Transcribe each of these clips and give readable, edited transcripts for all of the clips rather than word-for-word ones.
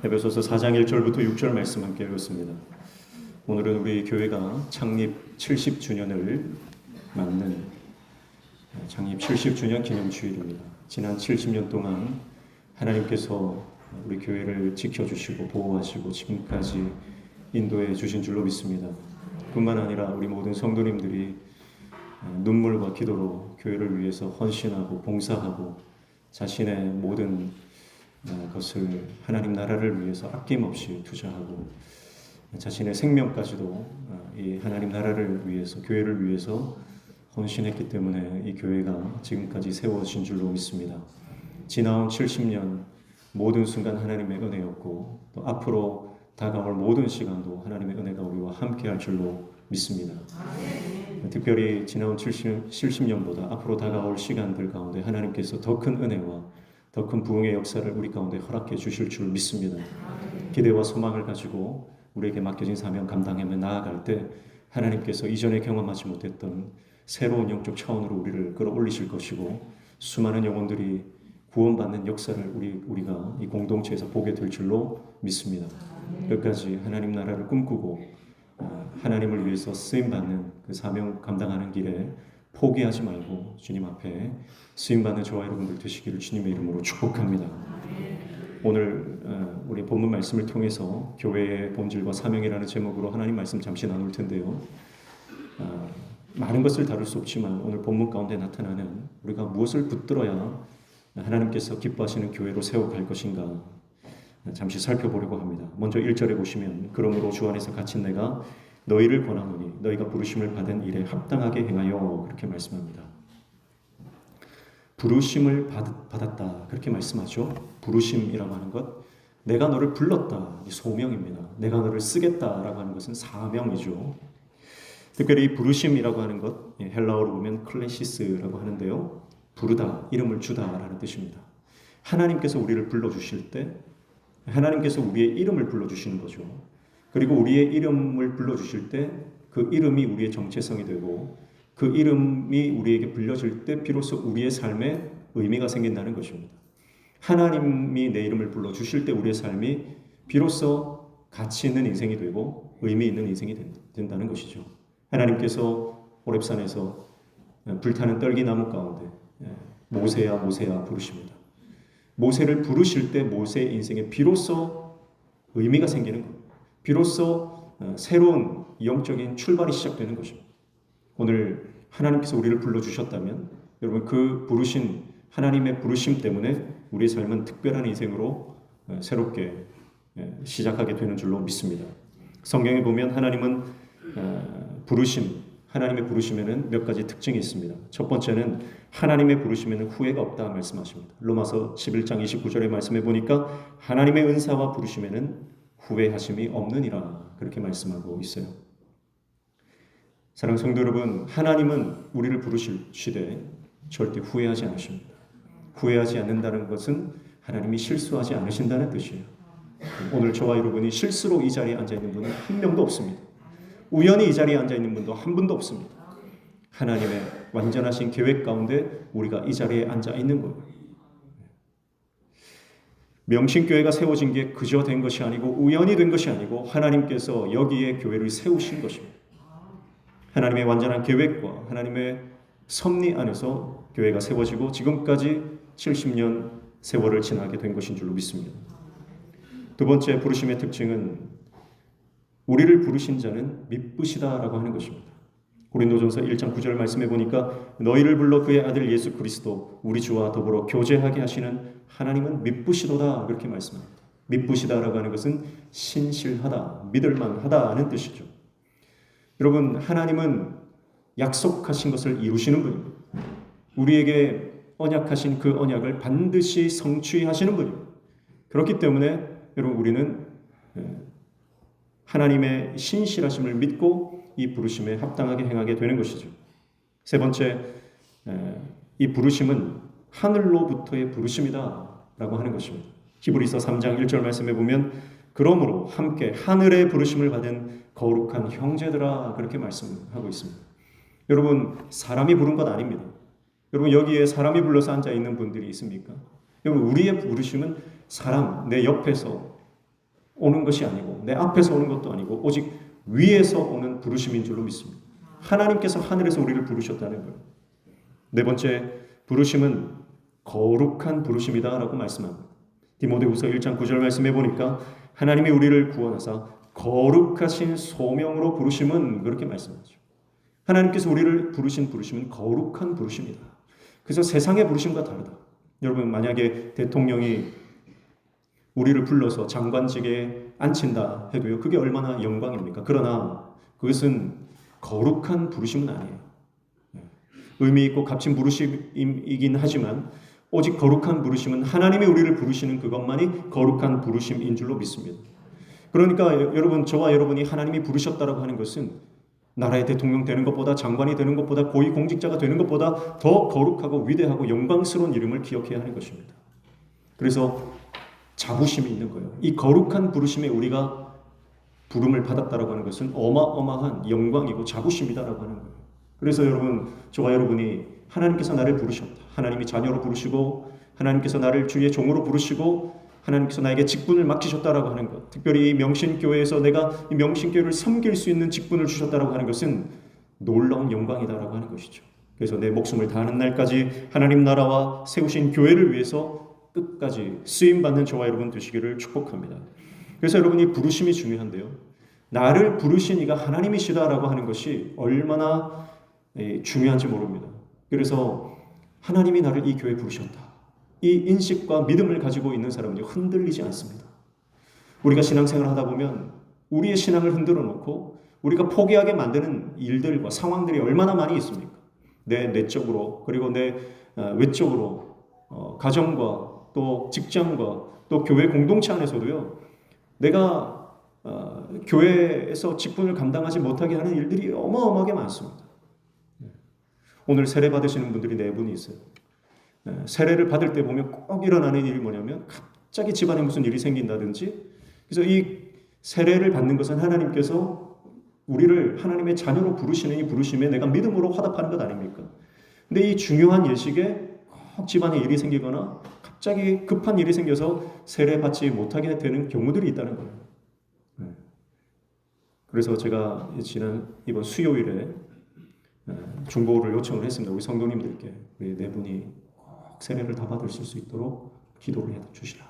에베소서 4장 1절부터 6절 말씀 함께 읽었습니다. 오늘은 우리 교회가 창립 70주년을 맞는 창립 70주년 기념주일입니다. 지난 70년 동안 하나님께서 우리 교회를 지켜주시고 보호하시고 지금까지 인도해 주신 줄로 믿습니다. 뿐만 아니라 우리 모든 성도님들이 눈물과 기도로 교회를 위해서 헌신하고 봉사하고 자신의 모든 것을 하나님 나라를 위해서 아낌없이 투자하고 자신의 생명까지도 이 하나님 나라를 위해서 교회를 위해서 헌신했기 때문에 이 교회가 지금까지 세워진 줄로 믿습니다. 지나온 70년 모든 순간 하나님의 은혜였고 또 앞으로 다가올 모든 시간도 하나님의 은혜가 우리와 함께할 줄로 믿습니다. 특별히 지나온 70년보다 앞으로 다가올 시간들 가운데 하나님께서 더 큰 은혜와 더 큰 부흥의 역사를 우리 가운데 허락해 주실 줄 믿습니다. 기대와 소망을 가지고 우리에게 맡겨진 사명 감당하며 나아갈 때 하나님께서 이전에 경험하지 못했던 새로운 영적 차원으로 우리를 끌어올리실 것이고 수많은 영혼들이 구원받는 역사를 우리가 이 공동체에서 보게 될 줄로 믿습니다. 끝까지 하나님 나라를 꿈꾸고 하나님을 위해서 쓰임받는 그 사명 감당하는 길에 포기하지 말고 주님 앞에 쓰임받는 저와 여러분들 되시기를 주님의 이름으로 축복합니다. 오늘 우리 본문 말씀을 통해서 교회의 본질과 사명이라는 제목으로 하나님 말씀 잠시 나눌 텐데요. 많은 것을 다룰 수 없지만 오늘 본문 가운데 나타나는 우리가 무엇을 붙들어야 하나님께서 기뻐하시는 교회로 세워갈 것인가 잠시 살펴보려고 합니다. 먼저 1절에 보시면 그러므로 주 안에서 갇힌 내가 너희를 권하노니 너희가 부르심을 받은 일에 합당하게 행하여 그렇게 말씀합니다. 부르심을 받았다 그렇게 말씀하죠. 부르심이라고 하는 것 내가 너를 불렀다 소명입니다. 내가 너를 쓰겠다라고 하는 것은 사명이죠. 특별히 이 부르심이라고 하는 것 헬라어로 보면 클레시스라고 하는데요. 부르다, 이름을 주다라는 뜻입니다. 하나님께서 우리를 불러주실 때 하나님께서 우리의 이름을 불러주시는 거죠. 그리고 우리의 이름을 불러주실 때 그 이름이 우리의 정체성이 되고 그 이름이 우리에게 불려질 때 비로소 우리의 삶에 의미가 생긴다는 것입니다. 하나님이 내 이름을 불러주실 때 우리의 삶이 비로소 가치 있는 인생이 되고 의미 있는 인생이 된다는 것이죠. 하나님께서 호렙산에서 불타는 떨기나무 가운데 모세야 모세야 부르십니다. 모세를 부르실 때 모세의 인생에 비로소 의미가 생기는 겁니다. 비로소 새로운 영적인 출발이 시작되는 것입니다. 오늘 하나님께서 우리를 불러주셨다면 여러분 그 부르신 하나님의 부르심 때문에 우리의 삶은 특별한 인생으로 새롭게 시작하게 되는 줄로 믿습니다. 성경에 보면 하나님은 하나님의 부르심에는 몇 가지 특징이 있습니다. 첫 번째는 하나님의 부르심에는 후회가 없다 말씀하십니다. 로마서 11장 29절의 말씀에 보니까 하나님의 은사와 부르심에는 후회하심이 없느니라 그렇게 말씀하고 있어요. 사랑하는 성도 여러분, 하나님은 우리를 부르시되 절대 후회하지 않으십니다. 후회하지 않는다는 것은 하나님이 실수하지 않으신다는 뜻이에요. 오늘 저와 여러분이 실수로 이 자리에 앉아있는 분은 한 명도 없습니다. 우연히 이 자리에 앉아있는 분도 한 분도 없습니다. 하나님의 완전하신 계획 가운데 우리가 이 자리에 앉아있는 거예요. 명신교회가 세워진 게 그저 된 것이 아니고 우연히 된 것이 아니고 하나님께서 여기에 교회를 세우신 것입니다. 하나님의 완전한 계획과 하나님의 섭리 안에서 교회가 세워지고 지금까지 70년 세월을 지나게 된 것인 줄로 믿습니다. 두 번째 부르심의 특징은 우리를 부르신 자는 미쁘시다라고 하는 것입니다. 고린도전서 1장 9절 말씀해 보니까 너희를 불러 그의 아들 예수 그리스도 우리 주와 더불어 교제하게 하시는 하나님은 미쁘시도다 그렇게 말씀합니다. 미쁘시다라고 하는 것은 신실하다, 믿을만하다는 뜻이죠. 여러분 하나님은 약속하신 것을 이루시는 분입니다. 우리에게 언약하신 그 언약을 반드시 성취하시는 분입니다. 그렇기 때문에 여러분 우리는 하나님의 신실하심을 믿고 이 부르심에 합당하게 행하게 되는 것이죠. 세 번째, 이 부르심은 하늘로부터의 부르심이다 라고 하는 것입니다. 히브리서 3장 1절 말씀에 보면 그러므로 함께 하늘의 부르심을 받은 거룩한 형제들아 그렇게 말씀하고 있습니다. 여러분 사람이 부른 것 아닙니다. 여러분 여기에 사람이 불러서 앉아있는 분들이 있습니까? 여러분 우리의 부르심은 사람 내 옆에서 오는 것이 아니고 내 앞에서 오는 것도 아니고 오직 위에서 오는 부르심인 줄로 믿습니다. 하나님께서 하늘에서 우리를 부르셨다는 거예요. 네 번째, 부르심은 거룩한 부르심이다라고 말씀합니다. 디모데후서 1장 9절 말씀해 보니까 하나님이 우리를 구원하사 거룩하신 소명으로 부르심은 그렇게 말씀하죠. 하나님께서 우리를 부르신 부르심은 거룩한 부르심이다. 그래서 세상의 부르심과 다르다. 여러분, 만약에 대통령이 우리를 불러서 장관직에 앉힌다 해도요, 그게 얼마나 영광입니까? 그러나 그것은 거룩한 부르심은 아니에요. 의미 있고 값진 부르심이긴 하지만 오직 거룩한 부르심은 하나님이 우리를 부르시는 그것만이 거룩한 부르심인 줄로 믿습니다. 그러니까 여러분, 저와 여러분이 하나님이 부르셨다라고 하는 것은 나라의 대통령 되는 것보다, 장관이 되는 것보다, 고위공직자가 되는 것보다 더 거룩하고 위대하고 영광스러운 이름을 기억해야 하는 것입니다. 그래서 자부심이 있는 거예요. 이 거룩한 부르심에 우리가 부름을 받았다라고 하는 것은 어마어마한 영광이고 자부심이다라고 하는 거예요. 그래서 여러분, 저와 여러분이 하나님께서 나를 부르셨다. 하나님이 자녀로 부르시고 하나님께서 나를 주의 종으로 부르시고 하나님께서 나에게 직분을 맡기셨다라고 하는 것, 특별히 이 명신교회에서 내가 이 명신교회를 섬길 수 있는 직분을 주셨다라고 하는 것은 놀라운 영광이다라고 하는 것이죠. 그래서 내 목숨을 다하는 날까지 하나님 나라와 세우신 교회를 위해서 끝까지 쓰임받는 저와 여러분 되시기를 축복합니다. 그래서 여러분이 부르심이 중요한데요, 나를 부르신 이가 하나님이시다라고 하는 것이 얼마나 중요한지 모릅니다. 그래서 하나님이 나를 이 교회에 부르셨다, 이 인식과 믿음을 가지고 있는 사람은 흔들리지 않습니다. 우리가 신앙생활을 하다 보면 우리의 신앙을 흔들어 놓고 우리가 포기하게 만드는 일들과 상황들이 얼마나 많이 있습니까? 내 내적으로, 그리고 내 외적으로, 가정과 또 직장과 또 교회 공동체 안에서도요, 내가 교회에서 직분을 감당하지 못하게 하는 일들이 어마어마하게 많습니다. 오늘 세례 받으시는 분들이 4분이 있어요. 세례를 받을 때 보면 꼭 일어나는 일이 뭐냐면 갑자기 집안에 무슨 일이 생긴다든지, 그래서 이 세례를 받는 것은 하나님께서 우리를 하나님의 자녀로 부르시는 이 부르심에 내가 믿음으로 화답하는 것 아닙니까? 근데 이 중요한 예식에 꼭 집안에 일이 생기거나 갑자기 급한 일이 생겨서 세례 받지 못하게 되는 경우들이 있다는 거예요. 그래서 제가 이번 수요일에 중보를 요청을 했습니다. 우리 성도님들께 우리 4분이 꼭 세례를 다 받으실 수 있도록 기도를 해 주시라.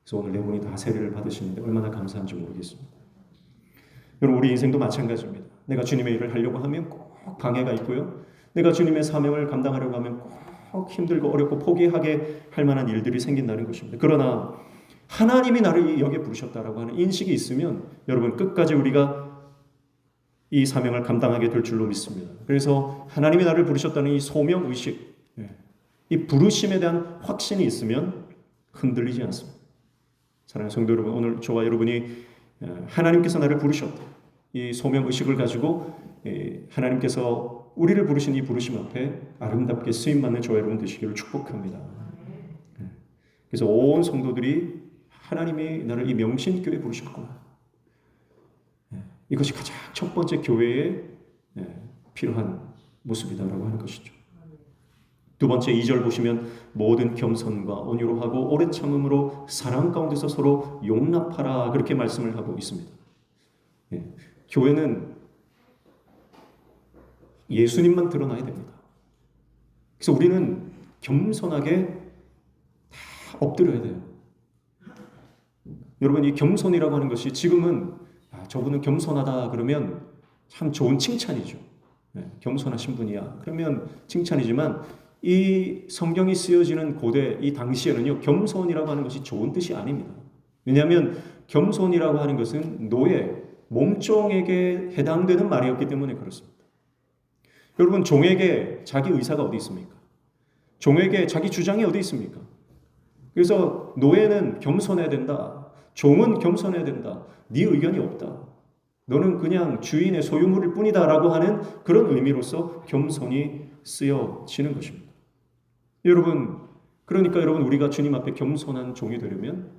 그래서 오늘 4분이 다 세례를 받으시는데 얼마나 감사한지 모르겠습니다. 여러분, 우리 인생도 마찬가지입니다. 내가 주님의 일을 하려고 하면 꼭 방해가 있고요, 내가 주님의 사명을 감당하려고 하면 꼭 힘들고 어렵고 포기하게 할 만한 일들이 생긴다는 것입니다. 그러나 하나님이 나를 여기에 부르셨다라고 하는 인식이 있으면 여러분, 끝까지 우리가 이 사명을 감당하게 될 줄로 믿습니다. 그래서 하나님이 나를 부르셨다는 이 소명의식, 이 부르심에 대한 확신이 있으면 흔들리지 않습니다. 사랑하는 성도 여러분, 오늘 저와 여러분이 하나님께서 나를 부르셨다, 이 소명의식을 가지고 하나님께서 우리를 부르신 이 부르심 앞에 아름답게 쓰임받는 저와 여러분 되시기를 축복합니다. 그래서 온 성도들이 하나님이 나를 이 명신교회에 부르셨구나, 이것이 가장 첫 번째 교회에 필요한 모습이다라고 하는 것이죠. 두 번째 2절 보시면 모든 겸손과 온유로 하고 오래 참음으로 사랑 가운데서 서로 용납하라, 그렇게 말씀을 하고 있습니다. 교회는 예수님만 드러나야 됩니다. 그래서 우리는 겸손하게 다 엎드려야 돼요. 여러분, 이 겸손이라고 하는 것이 지금은 저분은 겸손하다 그러면 참 좋은 칭찬이죠. 겸손하신 분이야 그러면 칭찬이지만, 이 성경이 쓰여지는 고대 이 당시에는요, 겸손이라고 하는 것이 좋은 뜻이 아닙니다. 왜냐하면 겸손이라고 하는 것은 노예, 몸종에게 해당되는 말이었기 때문에 그렇습니다. 여러분, 종에게 자기 의사가 어디 있습니까? 종에게 자기 주장이 어디 있습니까? 그래서 노예는 겸손해야 된다, 종은 겸손해야 된다, 네 의견이 없다, 너는 그냥 주인의 소유물일 뿐이다 라고 하는 그런 의미로서 겸손이 쓰여지는 것입니다. 그러니까 여러분, 우리가 주님 앞에 겸손한 종이 되려면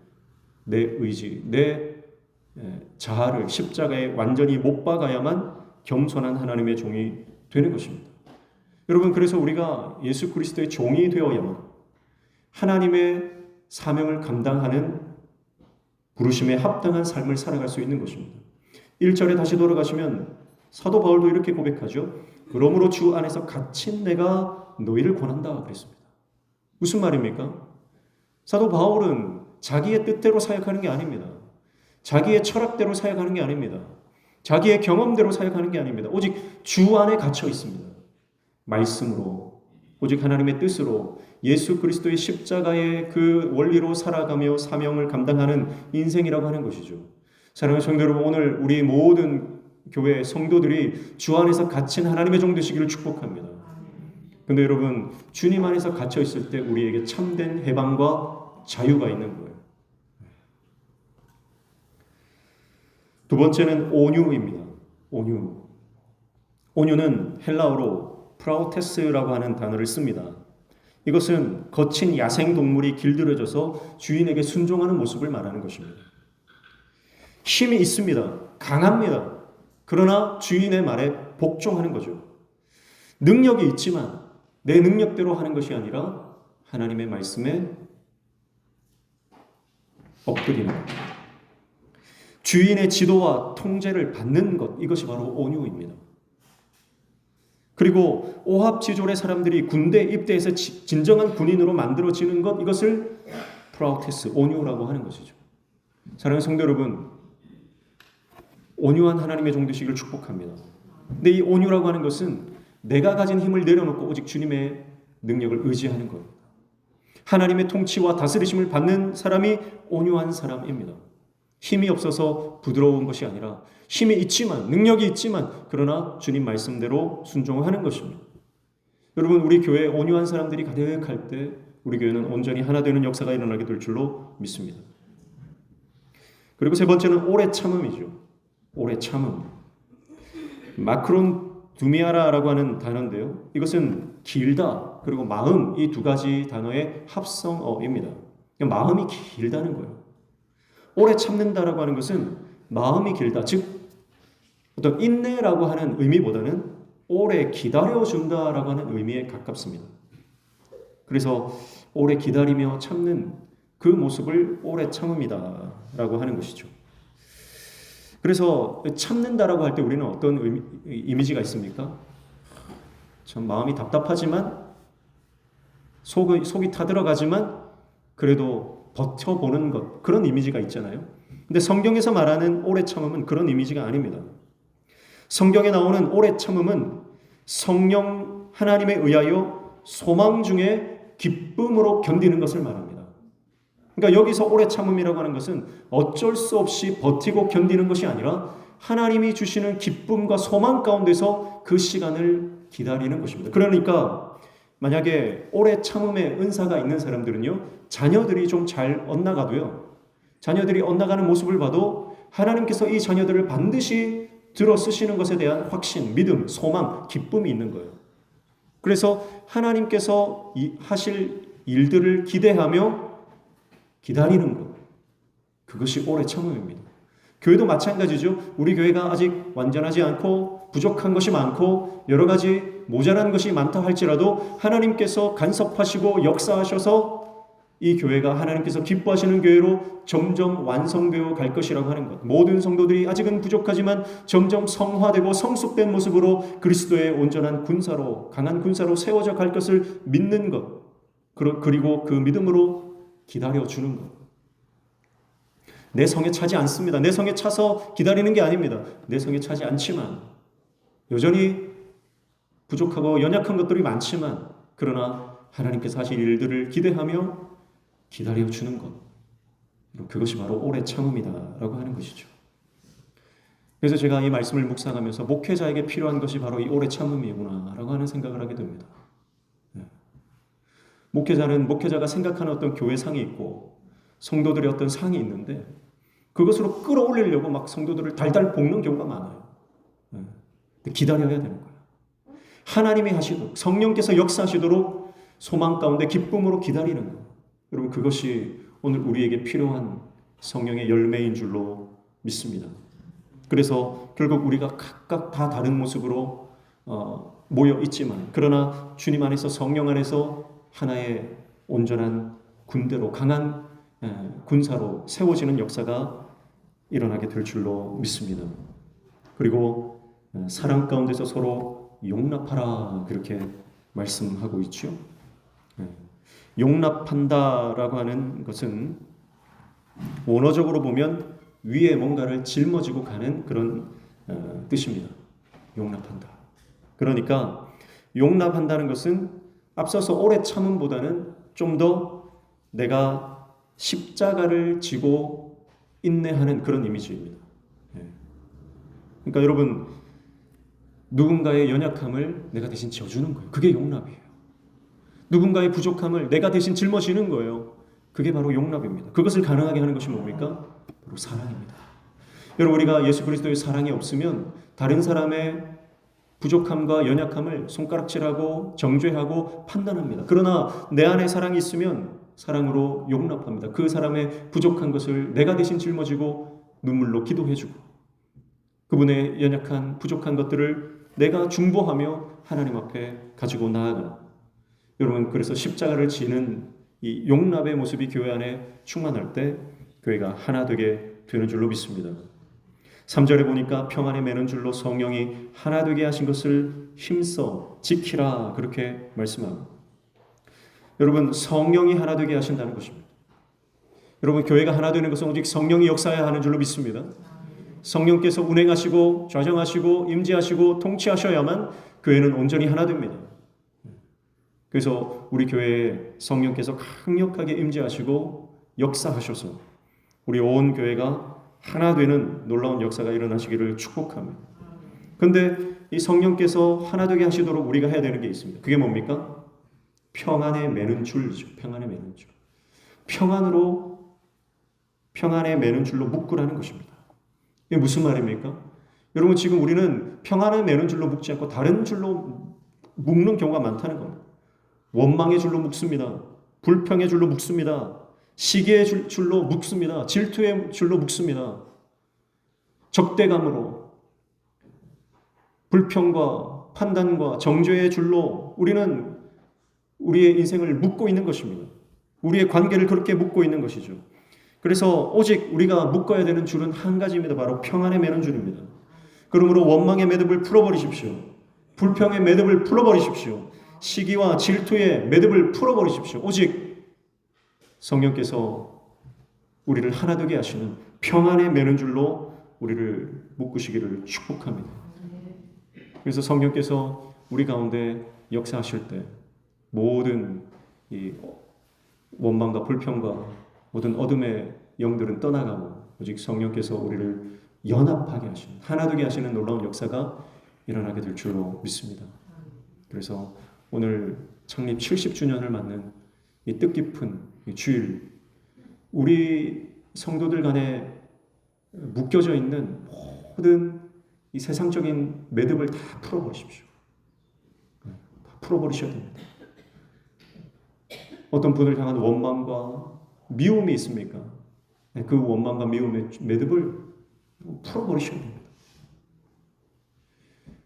내 의지, 내 자아를 십자가에 완전히 못 박아야만 겸손한 하나님의 종이 되는 것입니다. 여러분, 그래서 우리가 예수 그리스도의 종이 되어야만 하나님의 사명을 감당하는 부르심에 합당한 삶을 살아갈 수 있는 것입니다. 1절에 다시 돌아가시면 사도 바울도 이렇게 고백하죠. 그러므로 주 안에서 갇힌 내가 너희를 권한다 그랬습니다. 무슨 말입니까? 사도 바울은 자기의 뜻대로 사역하는 게 아닙니다. 자기의 철학대로 사역하는 게 아닙니다. 자기의 경험대로 사역하는 게 아닙니다. 오직 주 안에 갇혀 있습니다. 말씀으로, 오직 하나님의 뜻으로 예수 그리스도의 십자가의 그 원리로 살아가며 사명을 감당하는 인생이라고 하는 것이죠. 사랑하는 성도 여러분, 오늘 우리 모든 교회 성도들이 주 안에서 갇힌 하나님의 종 되시기를 축복합니다. 그런데 여러분, 주님 안에서 갇혀 있을 때 우리에게 참된 해방과 자유가 있는 거예요. 두 번째는 온유입니다. 온유. 온유는 헬라어로 프라우테스라고 하는 단어를 씁니다. 이것은 거친 야생 동물이 길들여져서 주인에게 순종하는 모습을 말하는 것입니다. 힘이 있습니다. 강합니다. 그러나 주인의 말에 복종하는 거죠. 능력이 있지만 내 능력대로 하는 것이 아니라 하나님의 말씀에 엎드리는 것. 주인의 지도와 통제를 받는 것, 이것이 바로 온유입니다. 그리고 오합지졸의 사람들이 군대에 입대해서 진정한 군인으로 만들어지는 것, 이것을 프라우테스, 온유라고 하는 것이죠. 사랑하는 성도 여러분, 온유한 하나님의 종 되시기를 축복합니다. 근데 이 온유라고 하는 것은 내가 가진 힘을 내려놓고 오직 주님의 능력을 의지하는 겁니다. 하나님의 통치와 다스리심을 받는 사람이 온유한 사람입니다. 힘이 없어서 부드러운 것이 아니라 힘이 있지만, 능력이 있지만 그러나 주님 말씀대로 순종하는 것입니다. 여러분, 우리 교회에 온유한 사람들이 가득할 때 우리 교회는 온전히 하나 되는 역사가 일어나게 될 줄로 믿습니다. 그리고 세 번째는 오래 참음이죠. 오래 참음. 마크론 두미아라라고 하는 단어인데요. 이것은 길다 그리고 마음, 이 두 가지 단어의 합성어입니다. 마음이 길다는 거예요. 오래 참는다라고 하는 것은 마음이 길다, 즉 어떤 인내라고 하는 의미보다는 오래 기다려준다라고 하는 의미에 가깝습니다. 그래서 오래 기다리며 참는 그 모습을 오래 참음이다라고 하는 것이죠. 그래서 참는다라고 할 때 우리는 어떤 이미지가 있습니까? 참 마음이 답답하지만 속이 타들어가지만 그래도 버텨보는 것, 그런 이미지가 있잖아요. 근데 성경에서 말하는 오래 참음은 그런 이미지가 아닙니다. 성경에 나오는 오래 참음은 성령 하나님에 의하여 소망 중에 기쁨으로 견디는 것을 말합니다. 그러니까 여기서 오래 참음이라고 하는 것은 어쩔 수 없이 버티고 견디는 것이 아니라 하나님이 주시는 기쁨과 소망 가운데서 그 시간을 기다리는 것입니다. 그러니까 만약에 오래 참음의 은사가 있는 사람들은요, 자녀들이 좀 잘 엇나가도요, 자녀들이 엇나가는 모습을 봐도 하나님께서 이 자녀들을 반드시 들어 쓰시는 것에 대한 확신, 믿음, 소망, 기쁨이 있는 거예요. 그래서 하나님께서 하실 일들을 기대하며 기다리는 것, 그것이 오래 참음입니다. 교회도 마찬가지죠. 우리 교회가 아직 완전하지 않고 부족한 것이 많고 여러 가지 모자란 것이 많다 할지라도 하나님께서 간섭하시고 역사하셔서 이 교회가 하나님께서 기뻐하시는 교회로 점점 완성되어 갈 것이라고 하는 것. 모든 성도들이 아직은 부족하지만 점점 성화되고 성숙된 모습으로 그리스도의 온전한 군사로, 강한 군사로 세워져 갈 것을 믿는 것. 그리고 그 믿음으로 기다려주는 것. 내 성에 차지 않습니다. 내 성에 차서 기다리는 게 아닙니다. 내 성에 차지 않지만 여전히 부족하고 연약한 것들이 많지만 그러나 하나님께서 하실 일들을 기대하며 기다려주는 것. 그것이 바로 오래 참음이다라고 하는 것이죠. 그래서 제가 이 말씀을 묵상하면서 목회자에게 필요한 것이 바로 이 오래 참음이구나라고 하는 생각을 하게 됩니다. 목회자가 생각하는 어떤 교회상이 있고 성도들의 어떤 상이 있는데 그것으로 끌어올리려고 막 성도들을 달달 볶는 경우가 많아요. 기다려야 되는 거예요. 하나님이 하시도록, 성령께서 역사하시도록 소망 가운데 기쁨으로 기다리는 것. 여러분, 그것이 오늘 우리에게 필요한 성령의 열매인 줄로 믿습니다. 그래서 결국 우리가 각각 다 다른 모습으로 모여 있지만 그러나 주님 안에서, 성령 안에서 하나의 온전한 군대로, 강한 군사로 세워지는 역사가 일어나게 될 줄로 믿습니다. 그리고 사랑 가운데서 서로 용납하라 그렇게 말씀하고 있죠. 용납한다라고 하는 것은 원어적으로 보면 위에 뭔가를 짊어지고 가는 그런 뜻입니다. 용납한다. 그러니까 용납한다는 것은 앞서서 오래 참음보다는 좀 더 내가 십자가를 지고 인내하는 그런 이미지입니다. 그러니까 여러분, 누군가의 연약함을 내가 대신 져주는 거예요. 그게 용납이에요. 누군가의 부족함을 내가 대신 짊어지는 거예요. 그게 바로 용납입니다. 그것을 가능하게 하는 것이 뭡니까? 바로 사랑입니다. 여러분, 우리가 예수 그리스도의 사랑이 없으면 다른 사람의 부족함과 연약함을 손가락질하고 정죄하고 판단합니다. 그러나 내 안에 사랑이 있으면 사랑으로 용납합니다. 그 사람의 부족한 것을 내가 대신 짊어지고 눈물로 기도해주고 그분의 연약한 부족한 것들을 내가 중보하며 하나님 앞에 가지고 나아가. 여러분, 그래서 십자가를 지는 이 용납의 모습이 교회 안에 충만할 때 교회가 하나 되게 되는 줄로 믿습니다. 3절에 보니까 평안에 매는 줄로 성령이 하나 되게 하신 것을 힘써 지키라 그렇게 말씀합니다. 여러분, 성령이 하나 되게 하신다는 것입니다. 여러분, 교회가 하나 되는 것은 오직 성령이 역사해야 하는 줄로 믿습니다. 성령께서 운행하시고 좌정하시고 임재하시고 통치하셔야만 교회는 온전히 하나 됩니다. 그래서 우리 교회에 성령께서 강력하게 임재하시고 역사하셔서 우리 온 교회가 하나 되는 놀라운 역사가 일어나시기를 축복합니다. 그런데 이 성령께서 하나 되게 하시도록 우리가 해야 되는 게 있습니다. 그게 뭡니까? 평안에 매는 줄이죠. 평안에 매는 줄. 평안에 매는 줄로 묶으라는 것입니다. 이게 무슨 말입니까? 여러분, 지금 우리는 평안에 매는 줄로 묶지 않고 다른 줄로 묶는 경우가 많다는 겁니다. 원망의 줄로 묶습니다. 불평의 줄로 묶습니다. 시기의 줄로 묶습니다. 질투의 줄로 묶습니다. 적대감으로 불평과 판단과 정죄의 줄로 우리는 우리의 인생을 묶고 있는 것입니다. 우리의 관계를 그렇게 묶고 있는 것이죠. 그래서 오직 우리가 묶어야 되는 줄은 한 가지입니다. 바로 평안에 매는 줄입니다. 그러므로 원망의 매듭을 풀어버리십시오. 불평의 매듭을 풀어버리십시오. 시기와 질투의 매듭을 풀어버리십시오. 오직 성령께서 우리를 하나 되게 하시는 평안에 매는 줄로 우리를 묶으시기를 축복합니다. 그래서 성령께서 우리 가운데 역사하실 때 모든 이 원망과 불평과 모든 어둠의 영들은 떠나가고 오직 성령께서 우리를 연합하게 하시는, 하나 되게 하시는 놀라운 역사가 일어나게 될 줄로 믿습니다. 그래서 오늘 창립 70주년을 맞는 이 뜻깊은 이 주일, 우리 성도들 간에 묶여져 있는 모든 이 세상적인 매듭을 다 풀어버리십시오. 다 풀어버리셔야 됩니다. 어떤 분을 향한 원망과 미움이 있습니까? 그 원망과 미움의 매듭을 풀어버리셔야 됩니다.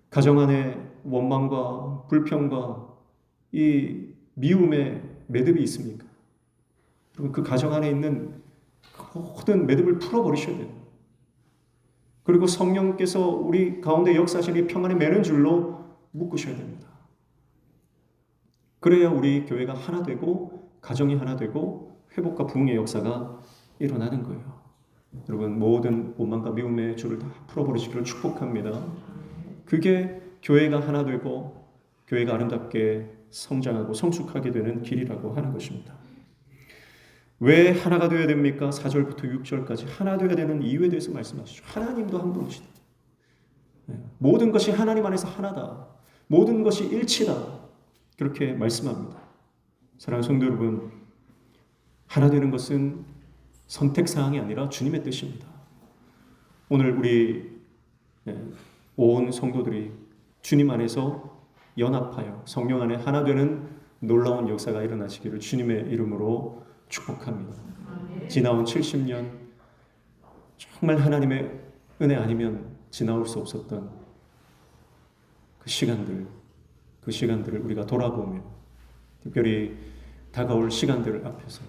가정 안에 원망과 불평과 이 미움의 매듭이 있습니까? 그리고 그 가정 안에 있는 모든 매듭을 풀어버리셔야 돼요. 그리고 성령께서 우리 가운데 역사하시는 이 평안에 매는 줄로 묶으셔야 됩니다. 그래야 우리 교회가 하나 되고 가정이 하나 되고 회복과 부흥의 역사가 일어나는 거예요. 여러분, 모든 원망과 미움의 줄을 다 풀어버리시기를 축복합니다. 그게 교회가 하나 되고 교회가 아름답게 성장하고 성숙하게 되는 길이라고 하는 것입니다. 왜 하나가 되어야 됩니까? 4절부터 6절까지 하나 되어야 되는 이유에 대해서 말씀하시죠. 하나님도 한 분이시다. 모든 것이 하나님 안에서 하나다. 모든 것이 일치다. 그렇게 말씀합니다. 사랑하는 성도 여러분, 하나 되는 것은 선택사항이 아니라 주님의 뜻입니다. 오늘 우리 온 성도들이 주님 안에서 연합하여 성령 안에 하나 되는 놀라운 역사가 일어나시기를 주님의 이름으로 축복합니다. 지나온 70년 정말 하나님의 은혜 아니면 지나올 수 없었던 그 시간들을 우리가 돌아보며 특별히 다가올 시간들 앞에서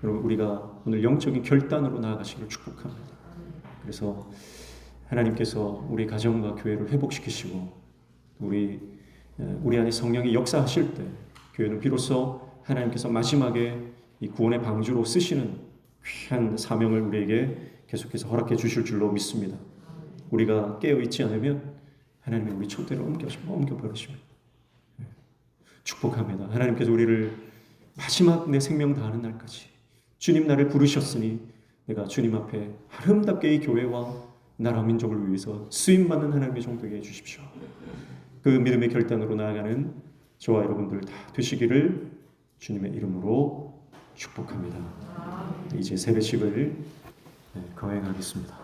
여러분, 우리가 오늘 영적인 결단으로 나아가시기를 축복합니다. 그래서 하나님께서 우리 가정과 교회를 회복시키시고 우리 안에 성령이 역사하실 때 교회는 비로소 하나님께서 마지막에 이 구원의 방주로 쓰시는 귀한 사명을 우리에게 계속해서 허락해 주실 줄로 믿습니다. 우리가 깨어있지 않으면 하나님은 우리 촛대를 옮겨버리십니다. 축복합니다. 하나님께서 우리를 마지막 내 생명 다하는 날까지 주님 나를 부르셨으니 내가 주님 앞에 아름답게 이 교회와 나라 민족을 위해서 쓰임받는 하나님의 종되게 해주십시오. 그 믿음의 결단으로 나아가는 저와 여러분들 다 되시기를 주님의 이름으로 축복합니다. 이제 세배식을 거행하겠습니다.